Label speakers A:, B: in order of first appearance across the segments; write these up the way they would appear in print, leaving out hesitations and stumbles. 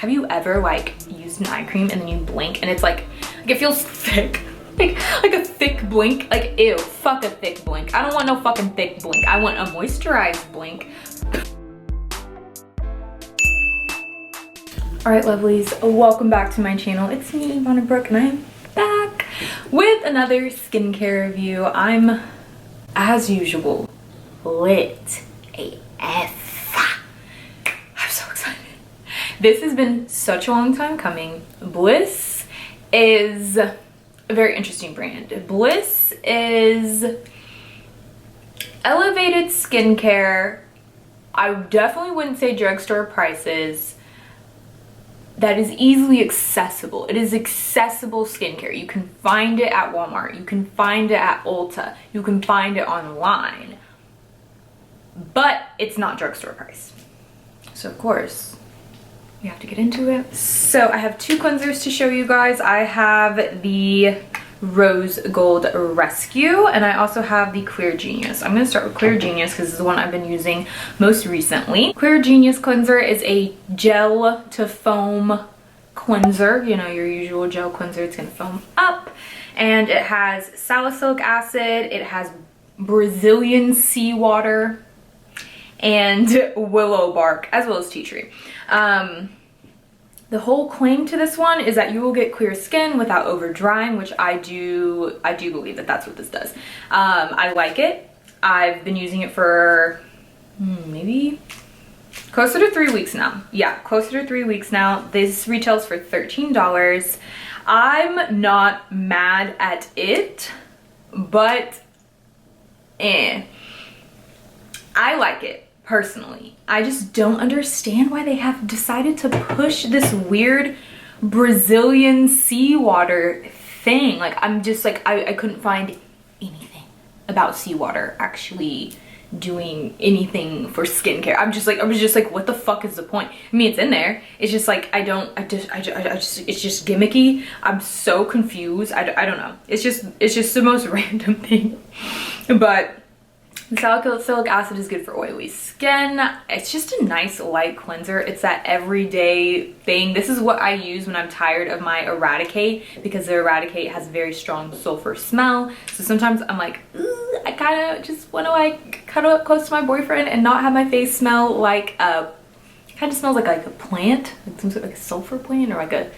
A: have you ever like used an eye cream and then you blink and it's like it feels thick? like a thick blink? Like, ew, fuck a thick blink. I don't want no fucking thick blink. I want a moisturized blink. All right, lovelies, welcome back to my channel. It's me, Ivana Brooke, and I'm back with another skincare review. I'm, as usual, lit AF. I'm so excited. This has been such a long time coming. Bliss is a very interesting brand. Bliss is elevated skincare. I definitely wouldn't say drugstore prices. That is easily accessible. It is accessible skincare. You can find it at Walmart. You can find it at Ulta. You can find it online. But it's not drugstore price. So of course, we have to get into it. So I have two cleansers to show you guys. I have the Rose Gold Rescue, and I also have the Clear Genius. I'm going to start with Clear Genius because this is the one I've been using most recently. Clear Genius cleanser is a gel to foam cleanser. You know, your usual gel cleanser. It's going to foam up, and it has salicylic acid, it has Brazilian seawater, and willow bark, as well as tea tree. The whole claim to this one is that you will get clear skin without over drying, which I do believe that that's what this does. I like it. I've been using it for maybe closer to 3 weeks now. Yeah, closer to 3 weeks now. This retails for $13. I'm not mad at it, but I like it. Personally, I just don't understand why they have decided to push this weird Brazilian seawater thing. Like, I'm just like, I couldn't find anything about seawater actually doing anything for skincare. I was just like, what the fuck is the point? I mean, it's in there. It's just like, it's just gimmicky. I'm so confused. I don't know. It's just the most random thing. But the salicylic acid is good for oily skin. It's just a nice light cleanser. It's that everyday thing. This is what I use when I'm tired of my Eradicate, because the Eradicate has a very strong sulfur smell. So sometimes I'm like, I kind of just want to like cuddle up close to my boyfriend and not have my face smell like a, kind of smells like a plant, like some sort of like a sulfur plant or like a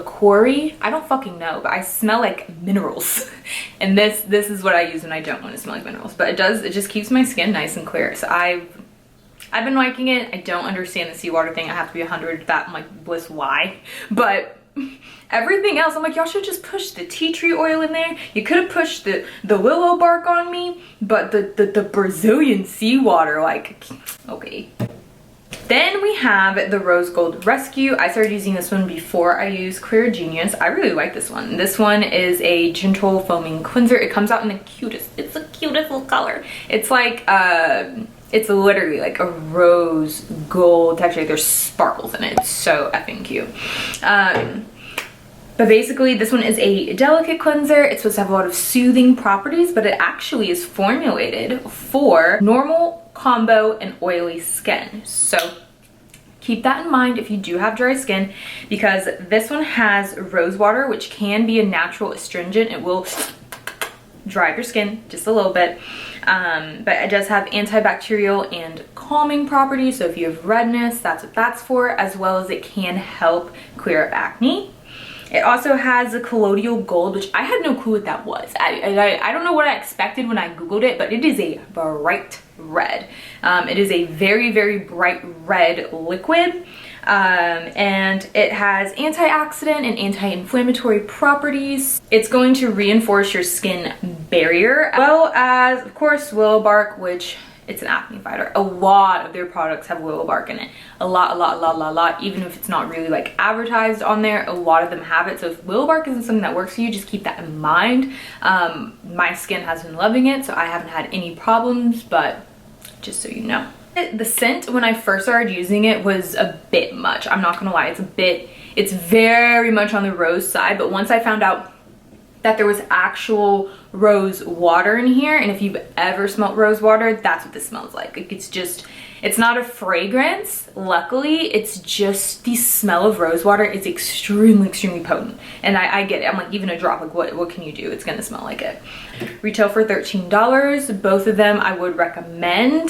A: quarry. I don't fucking know, but I smell like minerals. And this is what I use when I don't want to smell like minerals. But it just keeps my skin nice and clear. So I've been liking it. I don't understand the seawater thing. I have to be 100 that. I'm like, Bliss, why? But everything else, I'm like, y'all should just push the tea tree oil in there. You could have pushed the willow bark on me, but the Brazilian seawater, like, okay. Then we have the Rose Gold Rescue. I started using this one before I used Clear Genius. I really like this one. This one is a gentle foaming cleanser. It comes out in the cutest, it's the cutest little color. It's like, it's literally like a rose gold texture. There's sparkles in it. It's so effing cute. But basically, this one is a delicate cleanser. It's supposed to have a lot of soothing properties, but it actually is formulated for normal, combo, and oily skin. So keep that in mind if you do have dry skin, because this one has rose water, which can be a natural astringent. It will dry up your skin just a little bit. But it does have antibacterial and calming properties. So if you have redness, that's what that's for, as well as it can help clear up acne. It also has a colloidal gold, which I had no clue what that was. I don't know what I expected when I Googled it, but it is a bright red. It is a very, very bright red liquid. And it has antioxidant and anti-inflammatory properties. It's going to reinforce your skin barrier, as well as, of course, willow bark, which it's an acne fighter. A lot of their products have willow bark in it. A lot. Even if it's not really like advertised on there, a lot of them have it. So if willow bark isn't something that works for you, just keep that in mind. My skin has been loving it, so I haven't had any problems, but just so you know. The scent, when I first started using it, was a bit much. I'm not gonna lie, it's very much on the rose side, but once I found out that there was actual rose water in here, and if you've ever smelled rose water, that's what this smells like. It's just, It's not a fragrance, luckily. It's just the smell of rose water is extremely, extremely potent. And I get it. I'm like, even a drop, like what can you do? It's gonna smell like it. Retail for $13. Both of them I would recommend.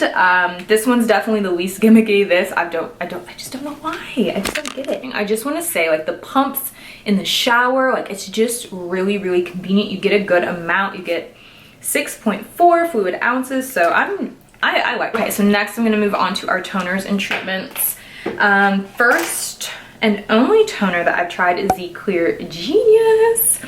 A: This one's definitely the least gimmicky. This, I just don't know why. I just don't get it. I just wanna say, like, the pumps in the shower, like, it's just really, really convenient. You get a good amount. You get 6.4 fluid ounces. So I like it. Okay, so next I'm gonna move on to our toners and treatments. First and only toner that I've tried is the Clear Genius.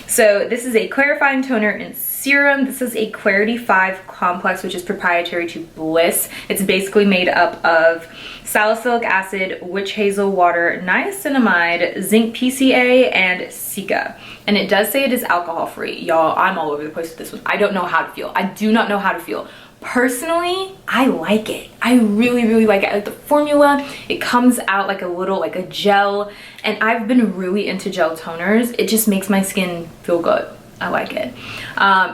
A: So this is a clarifying toner in serum. This is a Clarity 5 complex, which is proprietary to Bliss. It's basically made up of salicylic acid, witch hazel water, niacinamide, zinc PCA, and cica. And it does say it is alcohol free. Y'all, I'm all over the place with this one. I don't know how to feel. I do not know how to feel. Personally, I like it. I really, really like it. I like the formula. It comes out like a little, like a gel. And I've been really into gel toners. It just makes my skin feel good. I like it.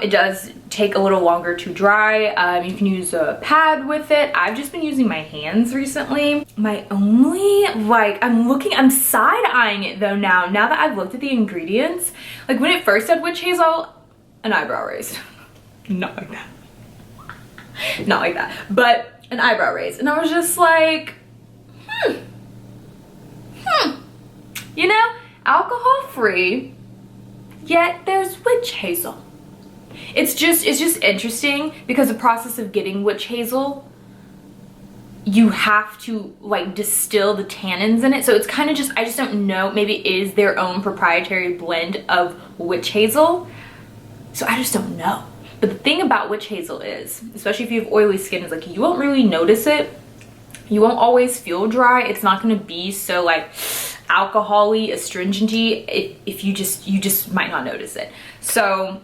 A: It does take a little longer to dry. You can use a pad with it. I've just been using my hands recently. My only, like, I'm side-eyeing it though now that I've looked at the ingredients. Like, when it first said witch hazel, an eyebrow raised. Not like that. Not like that, but an eyebrow raise. And I was just like, you know, alcohol free, yet there's witch hazel. It's just interesting because the process of getting witch hazel, you have to like distill the tannins in it. So it's kind of just, I just don't know, maybe it is their own proprietary blend of witch hazel. So I just don't know. But the thing about witch hazel is, especially if you have oily skin, is like you won't really notice it. You won't always feel dry. It's not going to be so like alcohol-y, astringent-y. If you just might not notice it. So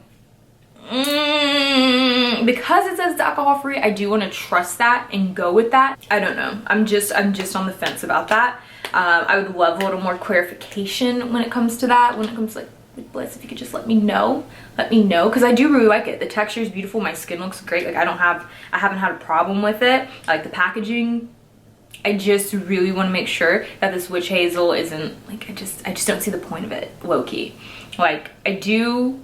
A: because it says it's alcohol free, I do want to trust that and go with that. I don't know. I'm just on the fence about that. I would love a little more clarification when it comes to that. When it comes to like with Bliss, if you could just let me know because I do really like it. The texture is beautiful. My skin looks great. Like I haven't had a problem with it. I like the packaging. I just really want to make sure that this witch hazel isn't like, I just don't see the point of it, low-key. Like I do,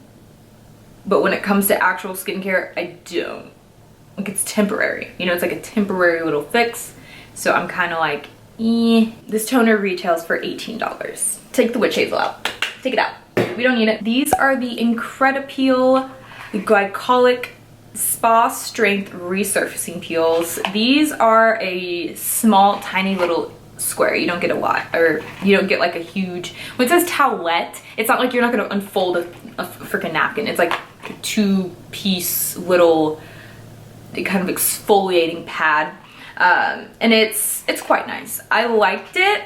A: but when it comes to actual skincare, I don't. Like it's temporary, you know, it's like a temporary little fix. So I'm kind of like, eh. This toner retails for $18. Take the witch hazel out, take it out. We don't need it. These are the Incredi-Peel Glycolic Spa Strength Resurfacing Peels. These are a small, tiny little square. You don't get a lot, or you don't get like a huge, when it says towelette, it's not like you're not going to unfold a freaking napkin. It's like a 2-piece little kind of exfoliating pad. And it's quite nice. I liked it.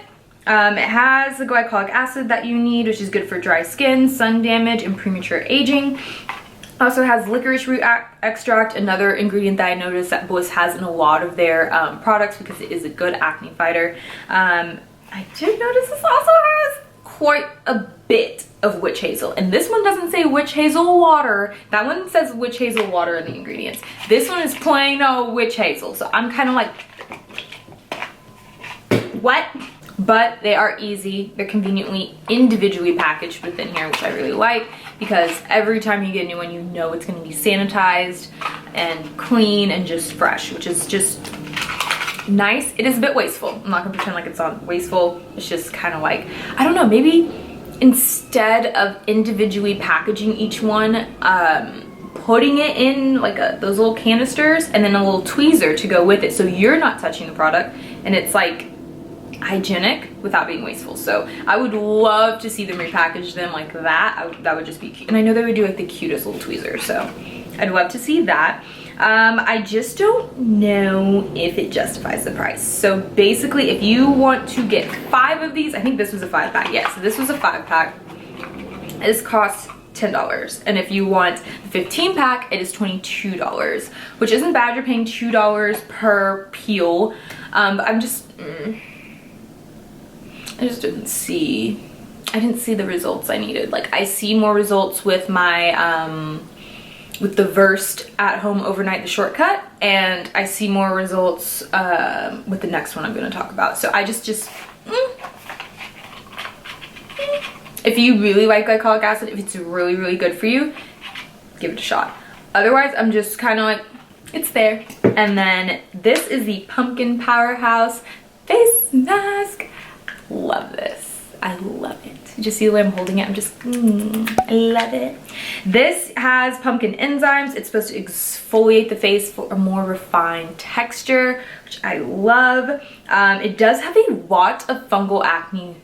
A: It has the glycolic acid that you need, which is good for dry skin, sun damage, and premature aging. Also has licorice root extract, another ingredient that I noticed that Bliss has in a lot of their products because it is a good acne fighter. I did notice this also has quite a bit of witch hazel, and this one doesn't say witch hazel water. That one says witch hazel water in the ingredients. This one is plain old witch hazel, so I'm kind of like, what? But they are easy. They're conveniently individually packaged within here, which I really like, because every time you get a new one, you know it's going to be sanitized and clean and just fresh, which is just nice. It is a bit wasteful. I'm not going to pretend like it's not wasteful. It's just kind of like, I don't know, maybe instead of individually packaging each one, putting it in like those little canisters and then a little tweezer to go with it, so you're not touching the product and it's like hygienic without being wasteful. So I would love to see them repackage them like that. That would just be cute. And I know they would do like the cutest little tweezers, so I'd love to see that. I just don't know if it justifies the price. So basically, if you want to get 5 of these, I think this was a 5-pack. Yes, so this was a 5-pack. This costs $10. And if you want the 15-pack, it is $22, which isn't bad. You're paying $2 per peel. But I'm just, I didn't see the results I needed. Like I see more results with my with the Versed at home overnight, the shortcut, and I see more results with the next one I'm going to talk about. So I just if you really like glycolic acid, if it's really, really good for you, give it a shot. Otherwise, I'm just kind of like, it's there. And then this is the Pumpkin Powerhouse face mask. Love this. I love it. You just see the way I'm holding it. I'm just, I love it. This has pumpkin enzymes. It's supposed to exfoliate the face for a more refined texture, which I love. It does have a lot of fungal acne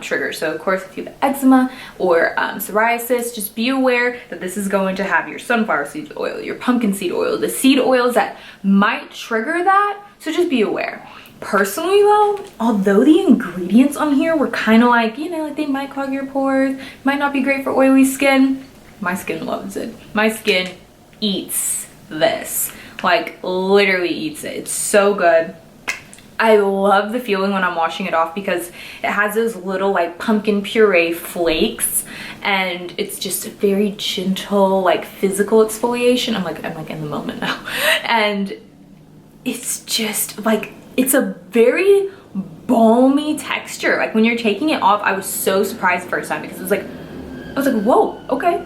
A: triggers. So of course, if you have eczema or psoriasis, just be aware that this is going to have your sunflower seed oil, your pumpkin seed oil, the seed oils that might trigger that. So just be aware. Personally though, although the ingredients on here were kind of like, you know, like they might clog your pores, might not be great for oily skin, my skin loves it. My skin eats this, like literally eats it. It's so good. I love the feeling when I'm washing it off because it has those little like pumpkin puree flakes, and it's just a very gentle, like physical exfoliation. I'm like in the moment now. And it's just like, it's a very balmy texture. Like when you're taking it off, I was so surprised the first time because it was like, I was like, whoa, okay.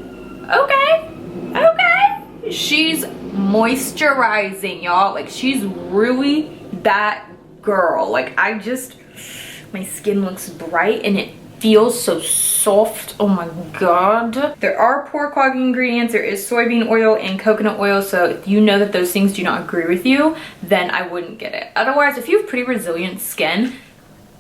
A: She's moisturizing, y'all. Like she's really that girl. Like my skin looks bright and it feels so soft. Oh my god. There are pore clogging ingredients. There is soybean oil and coconut oil, so if you know that those things do not agree with you, then I wouldn't get it. Otherwise, if you have pretty resilient skin,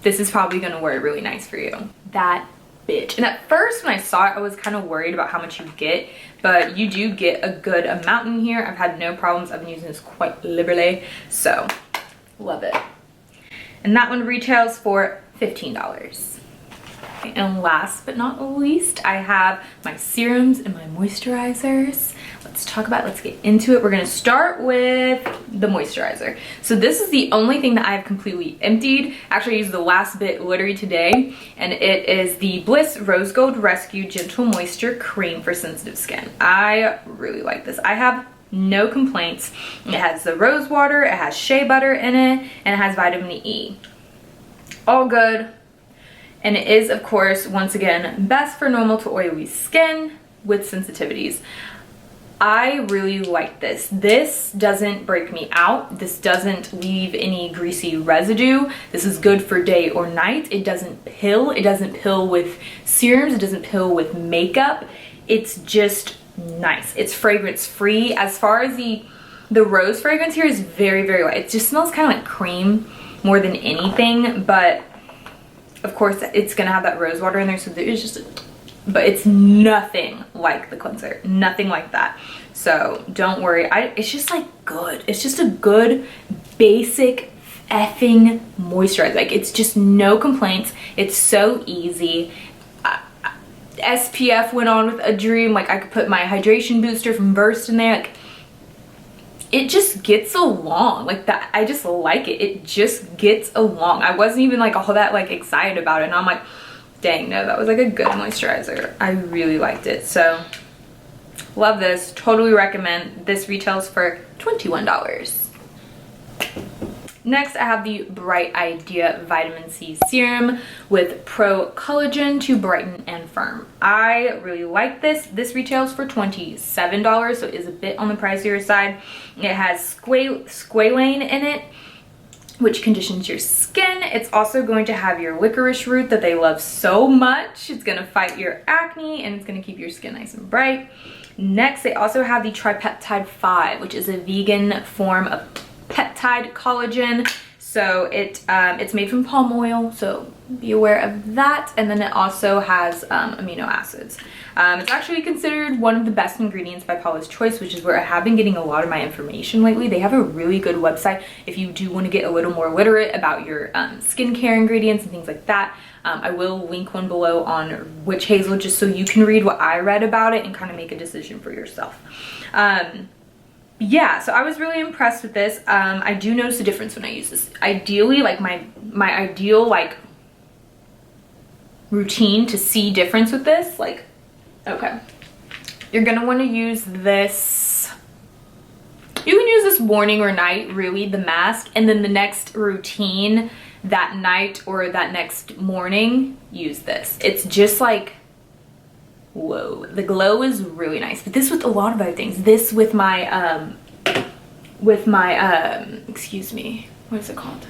A: this is probably going to work really nice for you. That bitch. And at first when I saw it, I was kind of worried about how much you get, but you do get a good amount in here. I've had no problems. I've been using this quite liberally, so love it. And that one retails for $15. And last but not least, I have my serums and my moisturizers. Let's get into it. We're gonna start with the moisturizer. So this is the only thing that I've completely emptied. Actually, I used the last bit literally today, and it is the Bliss Rose Gold Rescue Gentle Moisture Cream for sensitive skin. I really like this. I have no complaints. It has the rose water, it has shea butter in it, and it has vitamin E. All good. And it is, of course, once again, best for normal to oily skin with sensitivities. I really like this. This doesn't break me out. This doesn't leave any greasy residue. This is good for day or night. It doesn't pill. It doesn't pill with serums. It doesn't pill with makeup. It's just nice. It's fragrance free. As far as the rose fragrance here is very, very light. It just smells kind of like cream more than anything, but of course it's gonna have that rose water in there, so there's just but it's nothing like the cleanser, nothing like that. So don't worry. It's just like good. It's just a good basic effing moisturizer. Like it's just no complaints. It's so easy. SPF went on with a dream. Like I could put my hydration booster from Versed in there. Like it just gets along like that. I just like it. It just gets along. I wasn't even like all that like excited about it, and I'm like, dang, no, that was like a good moisturizer. I really liked it. So love this. Totally recommend. This retails for $21. Next, I have the Bright Idea Vitamin C Serum with Pro Collagen to brighten and firm. I really like this. This retails for $27, so it is a bit on the pricier side. It has squalane in it, which conditions your skin. It's also going to have your licorice root that they love so much. It's gonna fight your acne and it's gonna keep your skin nice and bright. Next, they also have the Peptide 5, which is a vegan form of peptide collagen. So it's made from palm oil, so be aware of that. And then it also has amino acids. It's actually considered one of the best ingredients by Paula's Choice, which is where I have been getting a lot of my information lately. They have a really good website if you do want to get a little more literate about your skincare ingredients and things like that. I will link one below on Witch Hazel just so you can read what I read about it and kind of make a decision for yourself. Yeah, so I was really impressed with this. I do notice a difference when I use this. Ideally, like my ideal like routine to see difference with this, like, okay, you're gonna want to use this You can use this morning or night, really, the mask, and then the next routine that night or that next morning, use this. It's just like, whoa, the glow is really nice. But this with a lot of other things. This with my excuse me, what is it called?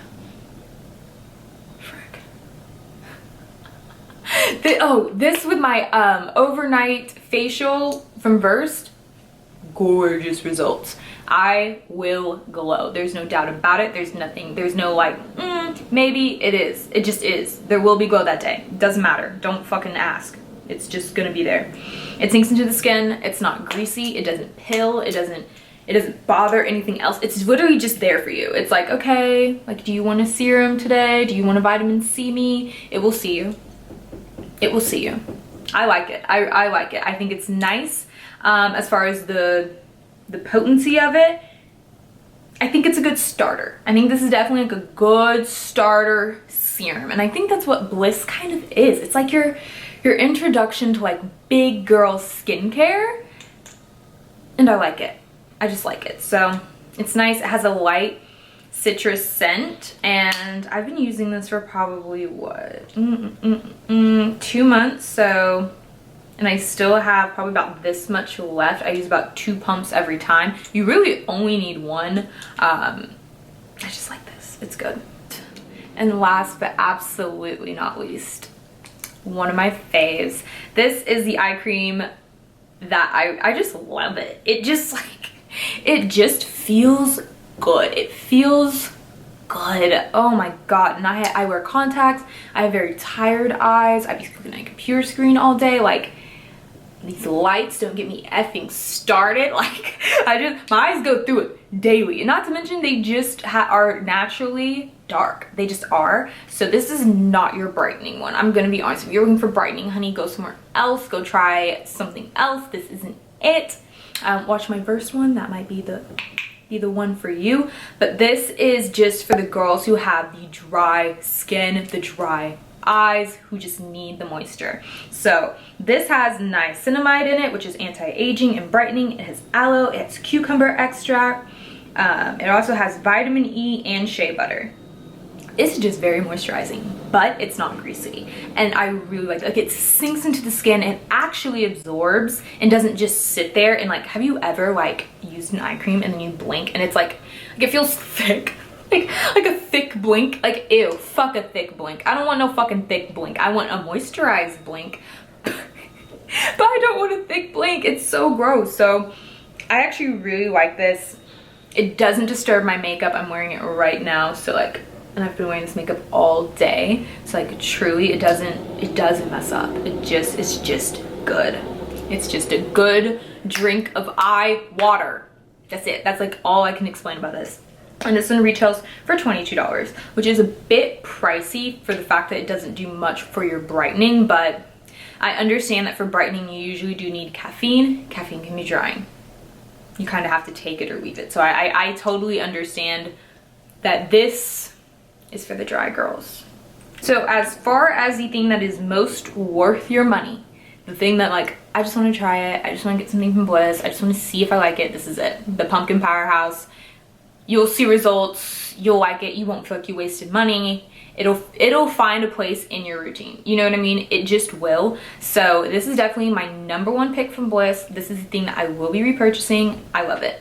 A: Frick. This with my overnight facial from Versed. Gorgeous results. I will glow. There's no doubt about it. There's nothing, there's no like, maybe it is. It just is. There will be glow that day. Doesn't matter. Don't fucking ask. It's just gonna be there. It sinks into the skin. It's not greasy. It doesn't pill. It doesn't bother anything else. It's literally just there for you. It's like, okay, like, do you want a serum today? Do you want a vitamin C me? It will see you. It will see you. I like it. I like it. I think it's nice. As far as the potency of it, I think it's a good starter. I think this is definitely like a good starter serum, and I think that's what Bliss kind of is. It's like your introduction to like big girl skincare, and I like it. I just like it. So it's nice. It has a light citrus scent, and I've been using this for probably what 2 months. So, and I still have probably about this much left. I use about 2 pumps every time. You really only need 1. I just like this. It's good. And last but absolutely not least, one of my faves. This is the eye cream that I just love it. It just like, it just feels good. It feels good. Oh my god. And I wear contacts. I have very tired eyes. I be looking at a computer screen all day. Like, these lights don't get me effing started. Like, my eyes go through it daily. And not to mention, they just are naturally dark. They just are. So this is not your brightening one. I'm gonna be honest. If you're looking for brightening, honey, go somewhere else. Go try something else. This isn't it. Watch my first one. That might be the one for you. But this is just for the girls who have the dry skin, the dry eyes, who just need the moisture. So this has niacinamide in it, which is anti-aging and brightening. It has aloe, it has cucumber extract. It also has vitamin E and shea butter. It's just very moisturizing, but it's not greasy. And I really like it. Like, it sinks into the skin and actually absorbs and doesn't just sit there. And like, have you ever like used an eye cream and then you blink and it's like it feels thick? like a thick blink. Like, ew, fuck a thick blink. I don't want no fucking thick blink. I want a moisturized blink. But I don't want a thick blink. It's so gross. So I actually really like this. It doesn't disturb my makeup. I'm wearing it right now. So like, and I've been wearing this makeup all day. So like, truly, it doesn't mess up. It's just good. It's just a good drink of eye water. That's it. That's like all I can explain about this. And this one retails for $22, which is a bit pricey for the fact that it doesn't do much for your brightening, but I understand that for brightening you usually do need caffeine. Caffeine can be drying. You kind of have to take it or leave it. So I totally understand that this is for the dry girls. So as far as the thing that is most worth your money, the thing that like, I just want to try it, I just want to get something from Bliss, I just want to see if I like it, this is it. The Pumpkin Powerhouse. You'll see results, you'll like it, you won't feel like you wasted money. It'll find a place in your routine. You know what I mean? It just will. So this is definitely my #1 pick from Bliss. This is the thing that I will be repurchasing. I love it.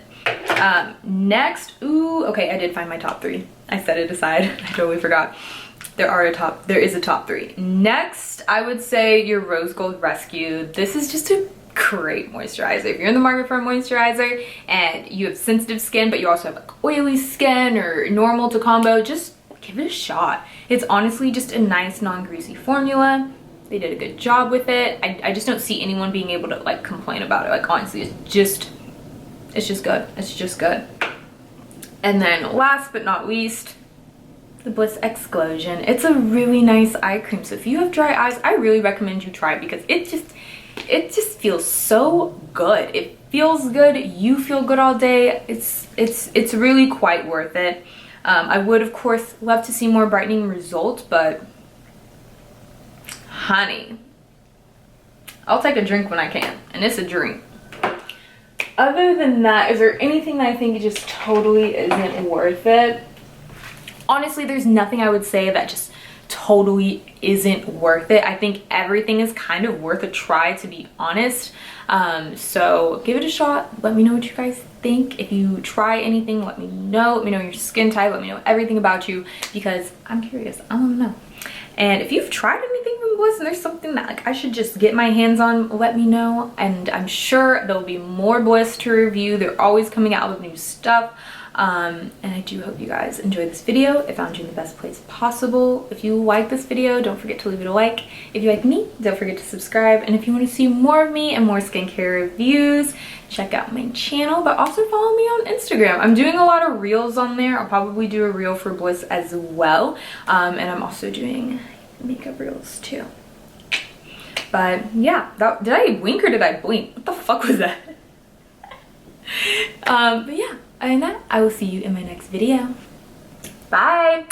A: Next, ooh, okay, I did find my top 3. I set it aside, I totally forgot. There is a top 3. Next, I would say your Rose Gold Rescue. This is just a great moisturizer. If you're in the market for a moisturizer and you have sensitive skin, but you also have like oily skin or normal to combo, just give it a shot. It's honestly just a nice non-greasy formula. They did a good job with it. I just don't see anyone being able to like complain about it. Like, honestly, it's just good. It's just good. And then last but not least, the Bliss Ex-glow-sion. It's a really nice eye cream. So if you have dry eyes, I really recommend you try it because it just feels so good. It feels good. You feel good all day. It's really quite worth it. I would, of course, love to see more brightening results, but honey, I'll take a drink when I can, and it's a drink. other than that, is there anything that I think just totally isn't worth it? Honestly, there's nothing I would say that just totally isn't worth it. I think everything is kind of worth a try, to be honest. So give it a shot. Let me know what you guys think. If you try anything, let me know. Let me know your skin type. Let me know everything about you, because I'm curious. I want to know. And if you've tried anything from Bliss and there's something that like I should just get my hands on, let me know. And I'm sure there'll be more Bliss to review. They're always coming out with new stuff. And I do hope you guys enjoyed this video. It found you in the best place possible. If you like this video, don't forget to leave it a like. If you like me, don't forget to subscribe. And if you want to see more of me and more skincare reviews, check out my channel, but also follow me on Instagram. I'm doing a lot of reels on there. I'll probably do a reel for Bliss as well. And I'm also doing makeup reels too. But yeah, did I wink or did I blink? What the fuck was that? But yeah, other than that, I will see you in my next video. Bye!